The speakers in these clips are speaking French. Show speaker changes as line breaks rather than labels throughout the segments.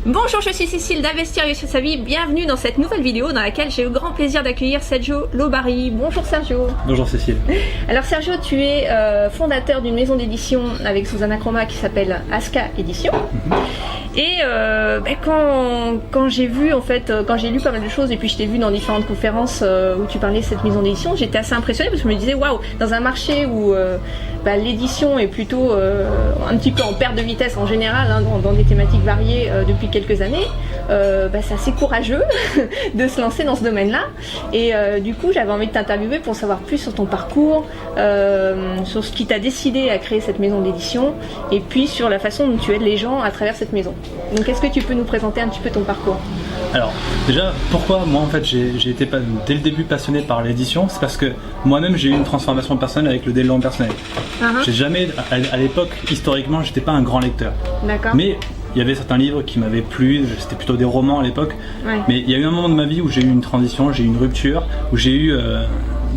Bonjour, je suis Cécile d'Investir Réussir sa vie. Bienvenue dans cette nouvelle vidéo dans laquelle j'ai le grand plaisir d'accueillir Sergio Lobari. Bonjour Sergio.
Bonjour Cécile.
Alors Sergio, tu es fondateur d'une maison d'édition avec Susanna Chroma qui s'appelle Aska Édition. Et quand j'ai vu quand j'ai lu pas mal de choses et puis je t'ai vu dans différentes conférences où tu parlais de cette maison d'édition, j'étais assez impressionnée parce que je me disais waouh, dans un marché où l'édition est plutôt un petit peu en perte de vitesse en général, hein, dans des thématiques variées depuis quelques années, c'est assez courageux de se lancer dans ce domaine-là. Et du coup, j'avais envie de t'interviewer pour savoir plus sur ton parcours, sur ce qui t'a décidé à créer cette maison d'édition, et puis sur la façon dont tu aides les gens à travers cette maison. Donc, est-ce que tu peux nous présenter un petit peu ton parcours ?
Alors, déjà, pourquoi moi en fait j'ai été dès le début passionné par l'édition? C'est parce que moi-même j'ai eu une transformation personnelle avec le développement personnel. J'ai jamais, à l'époque, historiquement, j'étais pas un grand lecteur.
D'accord.
Mais il y avait certains livres qui m'avaient plu, c'était plutôt des romans à l'époque.
Ouais.
Mais il y a eu un moment de ma vie où j'ai eu une transition, j'ai eu une rupture, où j'ai eu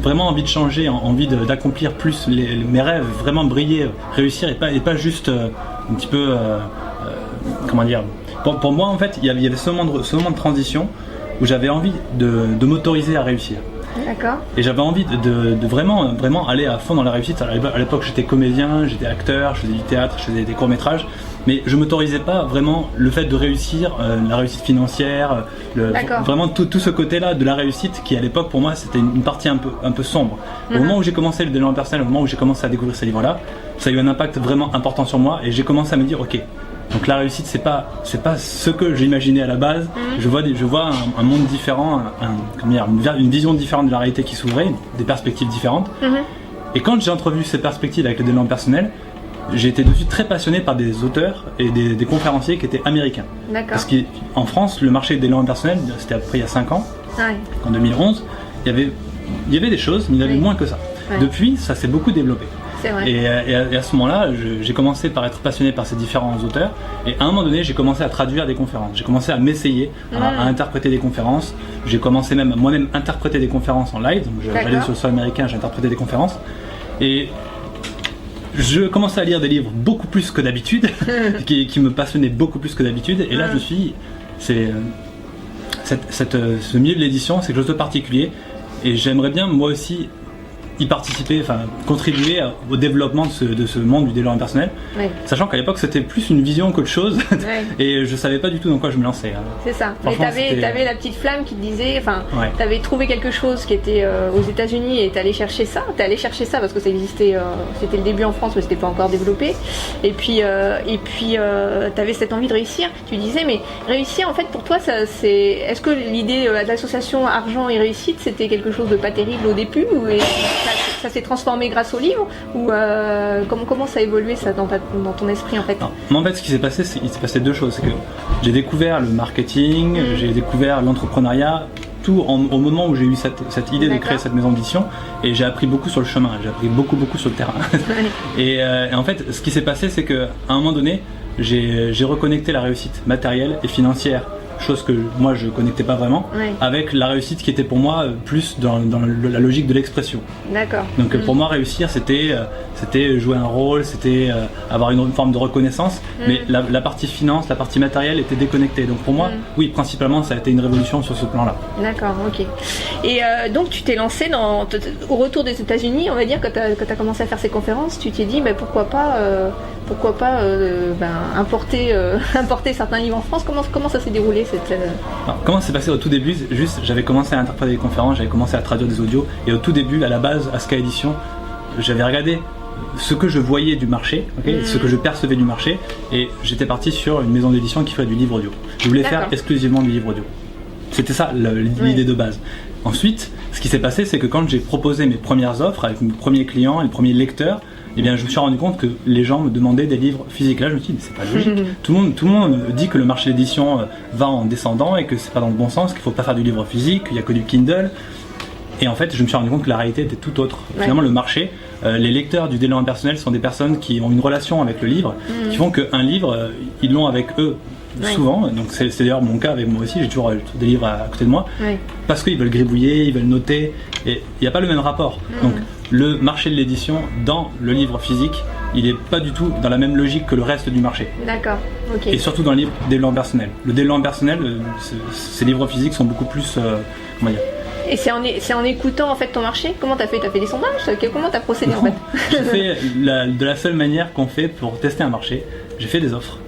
vraiment envie de changer, envie d'accomplir plus mes rêves, vraiment briller, réussir et pas juste un petit peu, comment dire. Pour moi, en fait, il y avait ce moment de transition où j'avais envie de m'autoriser à réussir.
D'accord.
Et j'avais envie de vraiment aller à fond dans la réussite. À l'époque, j'étais comédien, j'étais acteur, je faisais du théâtre, je faisais des courts-métrages, mais je m'autorisais pas vraiment le fait de réussir, la réussite financière, vraiment tout ce côté-là de la réussite qui, à l'époque, pour moi, c'était une partie un peu sombre. Au moment où j'ai commencé le développement personnel, au moment où j'ai commencé à découvrir ces livres-là, ça a eu un impact vraiment important sur moi et j'ai commencé à me dire, ok, donc la réussite, c'est pas ce que j'imaginais à la base. Je vois un monde différent, une vision différente de la réalité qui s'ouvrait, des perspectives différentes. Et quand j'ai entrevu ces perspectives avec le développement personnel, j'ai été de suite très passionné par des auteurs et des conférenciers qui étaient américains.
D'accord.
Parce qu'en France, le marché du développement personnel, c'était à peu près il y a 5 ans, en 2011, il y avait des choses, mais il y en avait moins que ça.
Ouais.
Depuis, ça s'est beaucoup développé.
C'est vrai.
Et à ce moment-là, j'ai commencé par être passionné par ces différents auteurs. Et à un moment donné, j'ai commencé à traduire des conférences. J'ai commencé à m'essayer à interpréter des conférences. J'ai commencé même à moi-même interpréter des conférences en live. Donc j'allais sur le sol américain, j'interprétais des conférences. Et je commençais à lire des livres beaucoup plus que d'habitude, qui me passionnaient beaucoup plus que d'habitude. Et là, ce milieu de l'édition, c'est quelque chose de particulier. Et j'aimerais bien, moi aussi, y participer, contribuer au développement de ce monde du développement personnel, sachant qu'à l'époque c'était plus une vision qu'autre chose, et je savais pas du tout dans quoi je me lançais.
C'est ça, mais t'avais la petite flamme qui te disait, t'avais trouvé quelque chose qui était aux États-Unis et t'es allé chercher ça parce que ça existait, c'était le début en France mais c'était pas encore développé, et puis t'avais cette envie de réussir. Tu disais, mais réussir en fait pour toi, est-ce que l'idée de l'association argent et réussite c'était quelque chose de pas terrible au début, ou ça s'est transformé grâce au livre, ou comment ça a évolué ça dans ton esprit en fait?
Non, en fait, ce qui s'est passé, il s'est passé deux choses. C'est que j'ai découvert le marketing, j'ai découvert l'entrepreneuriat, tout au moment où j'ai eu cette idée de créer cette maison d'édition, et j'ai appris beaucoup sur le chemin, j'ai appris beaucoup sur le terrain. Et en fait, ce qui s'est passé, c'est qu'à un moment donné, j'ai reconnecté la réussite matérielle et financière, chose que moi je connectais pas vraiment, avec la réussite qui était pour moi plus dans la logique de l'expression. D'accord. Donc pour moi réussir c'était jouer un rôle, c'était avoir une forme de reconnaissance, mais la partie finance, la partie matérielle était déconnectée. Donc pour moi, oui, principalement ça a été une révolution sur ce plan-là. D'accord, ok.
Et donc tu t'es lancé au retour des États-Unis, on va dire, quand tu as commencé à faire ces conférences, tu t'es dit pourquoi pas importer certains livres en France. Comment ça s'est déroulé
Alors, comment ça s'est passé au tout début? Juste, j'avais commencé à interpréter des conférences, j'avais commencé à traduire des audios, et au tout début, à la base, Aska Édition, j'avais regardé ce que je voyais du marché, ce que je percevais du marché, et j'étais parti sur une maison d'édition qui ferait du livre audio. Je voulais faire exclusivement du livre audio. C'était ça l'idée de base. Ensuite, ce qui s'est passé, c'est que quand j'ai proposé mes premières offres avec mes premiers clients et les premiers lecteurs, eh bien, je me suis rendu compte que les gens me demandaient des livres physiques. Là, je me suis dit, mais c'est pas logique. Tout le monde dit que le marché de l'édition va en descendant et que c'est pas dans le bon sens, qu'il faut pas faire du livre physique, qu'il y a que du Kindle. Et en fait, je me suis rendu compte que la réalité était tout autre. Finalement, le marché, les lecteurs du développement personnel sont des personnes qui ont une relation avec le livre, qui font qu'un livre, ils l'ont avec eux. Souvent, donc c'est d'ailleurs mon cas avec moi aussi, j'ai toujours des livres à côté de moi, parce qu'ils veulent gribouiller, ils veulent noter, et il n'y a pas le même rapport. Donc le marché de l'édition dans le livre physique, il n'est pas du tout dans la même logique que le reste du marché.
D'accord, ok.
Et surtout dans le livre développement personnel. Le développement personnel, ces livres physiques sont beaucoup plus, comment dire.
Et c'est en écoutant en fait ton marché? Comment t'as fait? T'as fait des sondages? Comment t'as procédé en fait?
J'ai fait de la seule manière qu'on fait pour tester un marché, j'ai fait des offres.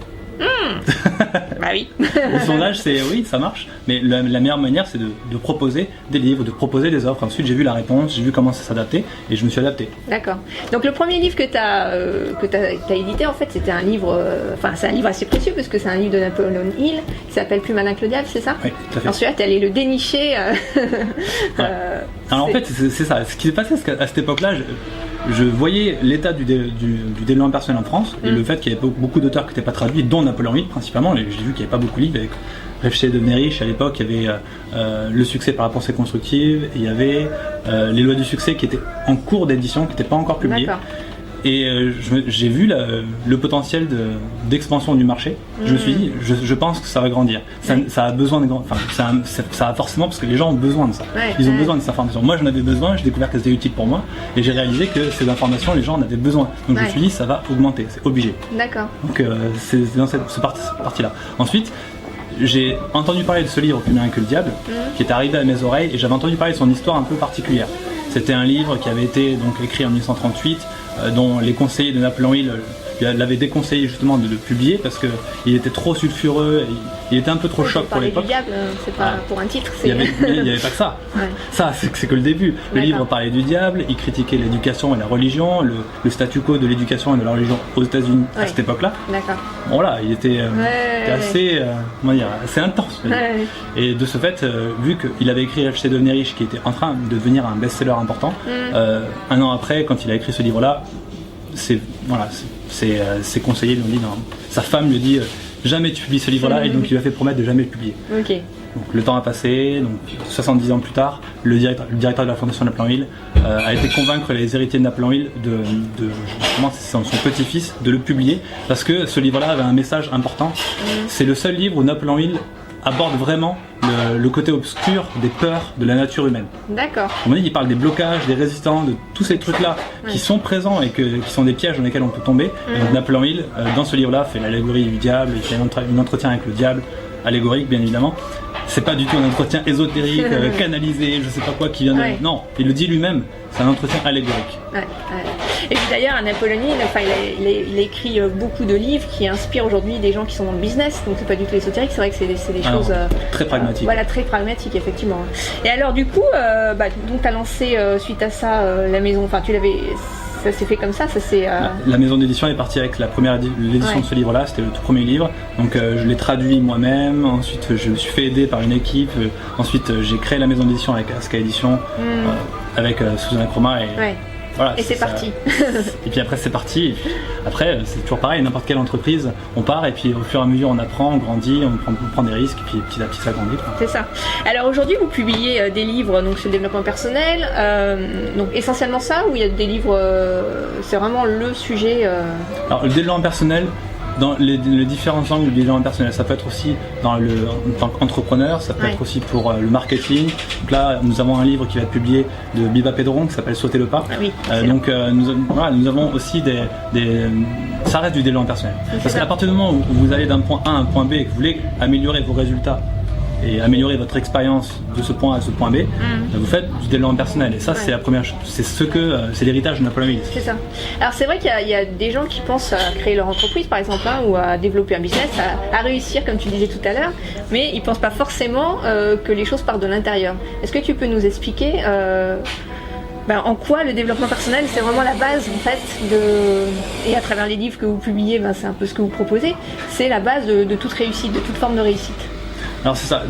Bah oui.
Le sondage, c'est oui, ça marche, mais la meilleure manière, c'est de proposer des livres, de proposer des offres. Ensuite, j'ai vu la réponse, j'ai vu comment ça s'adaptait, et je me suis adapté.
D'accord. Donc le premier livre que t'as édité, en fait, c'était un livre, c'est un livre assez précieux parce que c'est un livre de Napoleon Hill qui s'appelle Plus malin que le diable, c'est ça?
Oui, tout à fait.
Ensuite, t'es allé le dénicher.
Alors en fait, c'est ça. Ce qui s'est passé, c'est qu'à cette époque-là, je voyais l'état du développement personnel en France et le fait qu'il y avait beaucoup d'auteurs qui n'étaient pas traduits, dont Napoléon Hill principalement. J'ai vu qu'il n'y avait pas beaucoup de livres. Avec Réfléchissez de Nerich à l'époque, il y avait Le succès par la pensée constructive, il y avait Les lois du succès qui étaient en cours d'édition, qui n'étaient pas encore publiés.
D'accord.
Et j'ai vu le potentiel d'expansion du marché. Je me suis dit, je pense que ça va grandir. Ça a besoin de ça a forcément, parce que les gens ont besoin de ça.
Ouais,
ils ont besoin de cette information. Moi, j'en avais besoin, j'ai découvert qu'elle était utile pour moi, et j'ai réalisé que ces informations, les gens en avaient besoin. Donc je me suis dit, ça va augmenter, c'est obligé.
D'accord.
Donc c'est dans cette partie-là. Ensuite, j'ai entendu parler de ce livre, Plus malin que le diable, qui est arrivé à mes oreilles, et j'avais entendu parler de son histoire un peu particulière. C'était un livre qui avait été donc écrit en 1938, dont les conseillers de Napoléon Hill l'avaient déconseillé justement de le publier parce qu'il était trop sulfureux, il était un peu trop choc pour l'époque.
Du diable, c'est pas pour un titre.
Il n'y avait pas que ça. Ouais. Ça, c'est que le début. Le livre parlait du diable, il critiquait l'éducation et la religion, le statu quo de l'éducation et de la religion aux États-Unis à cette époque-là.
D'accord.
Bon, voilà, il était assez, assez intense. Et de ce fait, vu qu'il avait écrit Réfléchissez de Nerich, qui était en train de devenir un best-seller important, un an après, quand il a écrit ce livre-là, ses conseillers lui ont dit, non, sa femme lui dit jamais tu publies ce livre-là, et donc il lui a fait promettre de jamais le publier.
Okay.
Donc le temps a passé, donc 70 ans plus tard, le directeur de la fondation Napoléon Hill a été convaincre les héritiers de Napoléon Hill justement son petit-fils de le publier, parce que ce livre-là avait un message important. C'est le seul livre où Napoléon Hill aborde vraiment le côté obscur des peurs de la nature humaine.
D'accord.
On dit qu'il parle des blocages, des résistants, de tous ces trucs-là qui sont présents et qui sont des pièges dans lesquels on peut tomber. Et donc Napoléon Hill, dans ce livre-là, fait l'allégorie du diable, il fait un entretien avec le diable, allégorique bien évidemment. C'est pas du tout un entretien ésotérique, canalisé, je sais pas quoi qui vient de... Non, il le dit lui-même, c'est un entretien allégorique.
Et puis d'ailleurs, Napoléon Hill, il a écrit beaucoup de livres qui inspirent aujourd'hui des gens qui sont dans le business, donc c'est pas du tout ésotérique, c'est vrai que c'est des choses...
très pragmatiques.
Voilà, très pragmatiques, effectivement. Et alors du coup, donc tu as lancé suite à ça la maison, enfin tu l'avais... Ça s'est fait comme ça,
La maison d'édition est partie avec l'édition de ce livre-là, c'était le tout premier livre. Donc je l'ai traduit moi-même, ensuite je me suis fait aider par une équipe, ensuite j'ai créé la maison d'édition avec Aska Édition, avec Susan Akroma et... Voilà,
et c'est parti.
Et puis après c'est parti. Et puis après c'est toujours pareil, n'importe quelle entreprise, on part et puis au fur et à mesure on apprend, on grandit, on prend des risques et puis petit à petit ça grandit.
C'est ça. Alors aujourd'hui vous publiez des livres donc sur le développement personnel, donc essentiellement ça, ou il y a des livres, c'est vraiment le sujet
Alors le développement personnel, dans les différents angles du développement personnel, ça peut être aussi en tant qu'entrepreneur, ça peut être aussi pour le marketing. Donc là, nous avons un livre qui va être publié de Biba Pedron qui s'appelle Sauter le pas. Nous avons aussi ça reste du développement personnel. Parce qu'à partir du moment où vous allez d'un point A à un point B et que vous voulez améliorer vos résultats et améliorer votre expérience de ce point A à ce point B, vous faites du développement personnel. Et ça, c'est la première chose. C'est l'héritage de Napoléon Hill.
C'est ça. Alors c'est vrai qu'il y a des gens qui pensent à créer leur entreprise, par exemple, ou à développer un business, à réussir, comme tu disais tout à l'heure, mais ils pensent pas forcément que les choses partent de l'intérieur. Est-ce que tu peux nous expliquer en quoi le développement personnel, c'est vraiment la base en fait et à travers les livres que vous publiez, c'est un peu ce que vous proposez, c'est la base de toute réussite, de toute forme de réussite.
Alors c'est ça.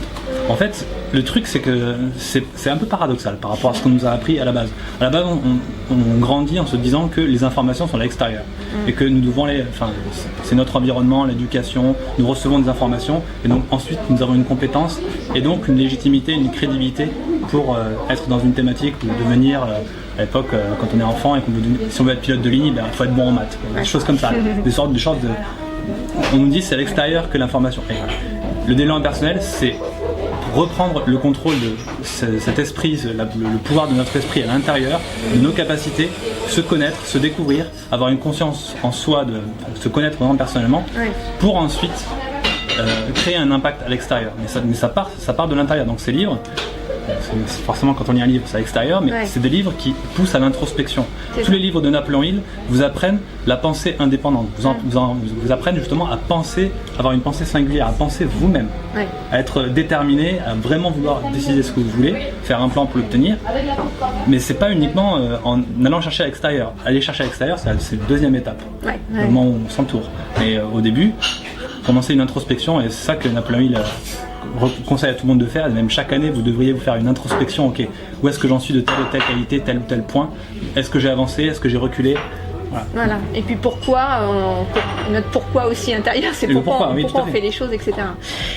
En fait, le truc c'est que c'est un peu paradoxal par rapport à ce qu'on nous a appris à la base. À la base, on grandit en se disant que les informations sont à l'extérieur et que nous devons c'est notre environnement, l'éducation, nous recevons des informations et donc ensuite nous avons une compétence et donc une légitimité, une crédibilité pour être dans une thématique ou devenir à l'époque quand on est enfant et si on veut être pilote de ligne, il faut être bon en maths, des choses comme ça, des sortes de choses on nous dit c'est à l'extérieur que l'information est. Le développement personnel, c'est reprendre le contrôle de cet esprit, le pouvoir de notre esprit à l'intérieur, de nos capacités, se connaître, se découvrir, avoir une conscience en soi, se connaître vraiment personnellement, pour ensuite créer un impact à l'extérieur. Mais ça part de l'intérieur. Donc ces livres, forcément quand on lit un livre c'est à l'extérieur, mais c'est des livres qui poussent à l'introspection. Tous les livres de Napoléon Hill vous apprennent la pensée indépendante, vous apprennent justement à penser, avoir une pensée singulière, à penser vous-même, à être déterminé, à vraiment vouloir décider ce que vous voulez, faire un plan pour l'obtenir. Mais c'est pas uniquement en allant chercher à l'extérieur. Aller chercher à l'extérieur, c'est la deuxième étape, le moment où on s'entoure. Mais au début, commencer une introspection, et c'est ça que Napoléon Hill conseille à tout le monde de faire. Et même chaque année vous devriez vous faire une introspection. Ok, où est-ce que j'en suis de telle ou telle qualité, tel ou tel point, est-ce que j'ai avancé, est-ce que j'ai reculé,
voilà. Et puis pourquoi, notre pourquoi aussi intérieur, c'est pourquoi on fait les choses, etc.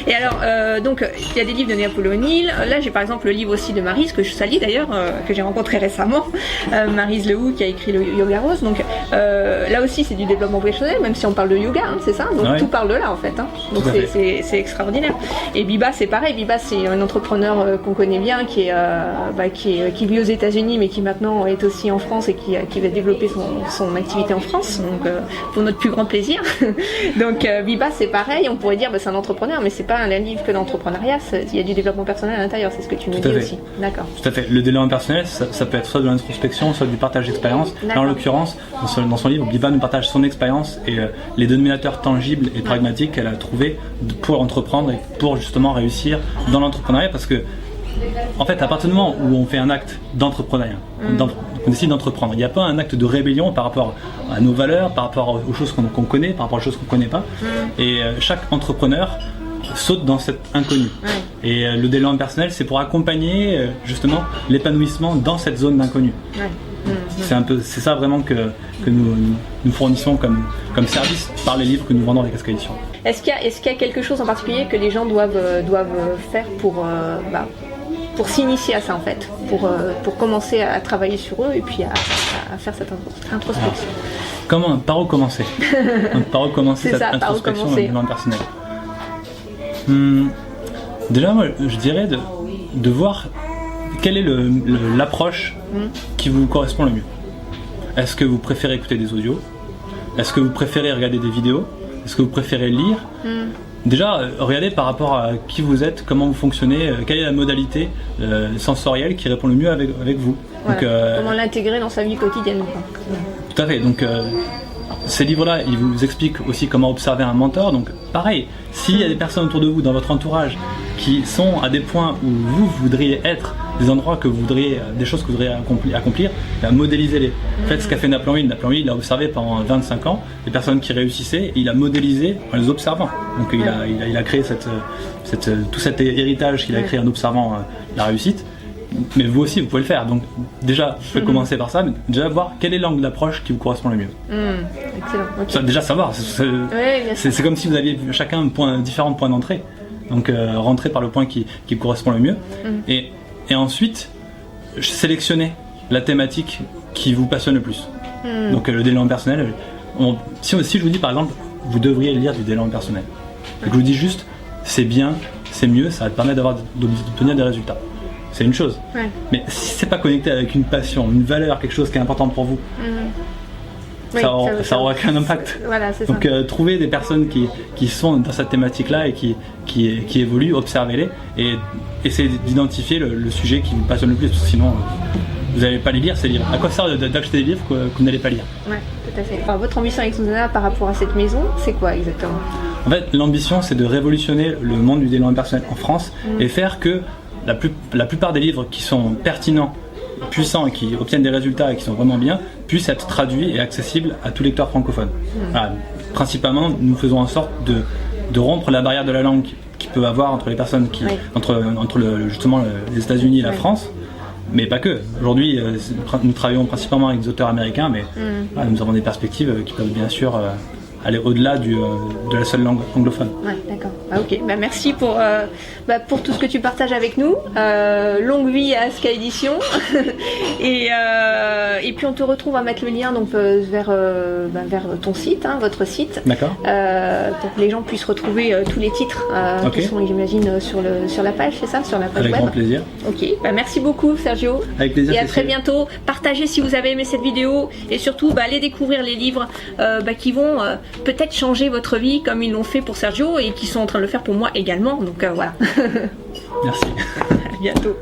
Et alors, donc, il y a des livres de Napoléon Hill. Là, j'ai par exemple le livre aussi de Maryse, que je salue d'ailleurs, que j'ai rencontré récemment. Maryse Lehoux, qui a écrit le Yoga Rose. Donc, là aussi, c'est du développement personnel, même si on parle de yoga, c'est ça. Donc, tout parle de là, en fait. Donc, c'est extraordinaire. Et Biba, c'est pareil. Biba, c'est un entrepreneur qu'on connaît bien, qui vit aux États-Unis, mais qui maintenant est aussi en France et qui va développer son activité en France, donc pour notre plus grand plaisir. Donc Biba, c'est pareil, on pourrait dire c'est un entrepreneur, mais c'est pas un livre que d'entrepreneuriat, il y a du développement personnel à l'intérieur, c'est ce que tu nous dis aussi. D'accord.
Tout à fait. Le développement personnel, ça peut être soit de l'introspection, soit du partage d'expérience. Là, en l'occurrence, dans son livre, Biba nous partage son expérience et les dénominateurs tangibles et pragmatiques qu'elle a trouvés pour entreprendre et pour justement réussir dans l'entrepreneuriat, parce que en fait, à partir du moment où on fait un acte d'entrepreneuriat, on décide d'entreprendre, il n'y a pas un acte de rébellion par rapport à nos valeurs, par rapport aux choses qu'on connaît, par rapport aux choses qu'on ne connaît pas. Et chaque entrepreneur saute dans cet inconnu. Et le développement personnel, c'est pour accompagner justement l'épanouissement dans cette zone d'inconnu. C'est ça vraiment que nous fournissons comme service par les livres que nous vendons avec Aska Édition.
Est-ce qu'il y a quelque chose en particulier que les gens doivent faire pour s'initier à ça, en fait, pour commencer à travailler sur eux et puis à faire cette introspection?
Par où commencer? Par où commencer cette introspection dans le développement personnel? Déjà, moi, je dirais de voir quelle est l'approche qui vous correspond le mieux. Est-ce que vous préférez écouter des audios? Est-ce que vous préférez regarder des vidéos? Est-ce que vous préférez lire? Déjà, regardez par rapport à qui vous êtes, comment vous fonctionnez, quelle est la modalité sensorielle qui répond le mieux avec vous.
Voilà. Donc, comment l'intégrer dans sa vie quotidienne.
Tout à fait. Donc, ces livres-là, ils vous expliquent aussi comment observer un mentor. Donc, pareil, s'il y a des personnes autour de vous, dans votre entourage, qui sont à des points où vous voudriez être, des endroits que vous voudriez, des choses que vous voudriez accomplir, modélisez-les. Faites ce qu'a fait Napoléon Hill. Napoléon Hill, il a observé pendant 25 ans les personnes qui réussissaient, et il a modélisé en les observant. Donc il a créé tout cet héritage qu'il a créé en observant la réussite. Mais vous aussi, vous pouvez le faire. Donc déjà, vous pouvez commencer par ça, mais déjà voir quel est l'angle d'approche qui vous correspond le mieux.
Excellent. Okay.
Ça, déjà savoir, c'est comme si vous aviez chacun différents points d'entrée. Donc rentrer par le point qui vous correspond le mieux. Et ensuite, sélectionner la thématique qui vous passionne le plus. Donc le développement personnel, si je vous dis par exemple, vous devriez lire du développement personnel, et que je vous dis juste, c'est bien, c'est mieux, ça va te permettre d'obtenir des résultats. C'est une chose. Mais si c'est pas connecté avec une passion, une valeur, quelque chose qui est important pour vous, ça aura qu'un impact.
Voilà, c'est
donc trouvez des personnes qui sont dans cette thématique-là et qui évoluent, observez-les et essayez d'identifier le sujet qui vous passionne le plus, parce que sinon vous n'allez pas les lire, ces livres. À quoi sert d'acheter des livres que vous n'allez pas lire?
Ouais, tout à fait. Alors, votre ambition avec Susanna par rapport à cette maison, c'est quoi exactement?
En fait, l'ambition, c'est de révolutionner le monde du développement personnel en France et faire que la plupart des livres qui sont pertinents, puissants et qui obtiennent des résultats et qui sont vraiment bien puissent être traduits et accessibles à tout lecteur francophone. Voilà. Principalement, nous faisons en sorte de rompre la barrière de la langue qu'il peut avoir entre les personnes entre justement les États-Unis et la France, mais pas que. Aujourd'hui, nous travaillons principalement avec des auteurs américains, mais nous avons des perspectives qui peuvent bien sûr aller au-delà de la seule langue anglophone.
Ouais, d'accord. Ah, ok, bah, merci pour tout ce que tu partages avec nous. Longue vie à Aska Édition. et puis on te retrouve à mettre le lien donc, vers ton site, hein, votre site.
D'accord.
Pour que les gens puissent retrouver tous les titres qui sont, j'imagine, sur la page, c'est ça, sur la page
avec
web.
grand plaisir.
Ok, bah, merci beaucoup Sergio.
Avec plaisir.
Et à
Cécile.
très bientôt. Partagez si vous avez aimé cette vidéo et surtout allez découvrir les livres qui vont peut-être changer votre vie comme ils l'ont fait pour Sergio et qui sont en train de le faire pour moi également. Donc voilà.
Merci.
À bientôt.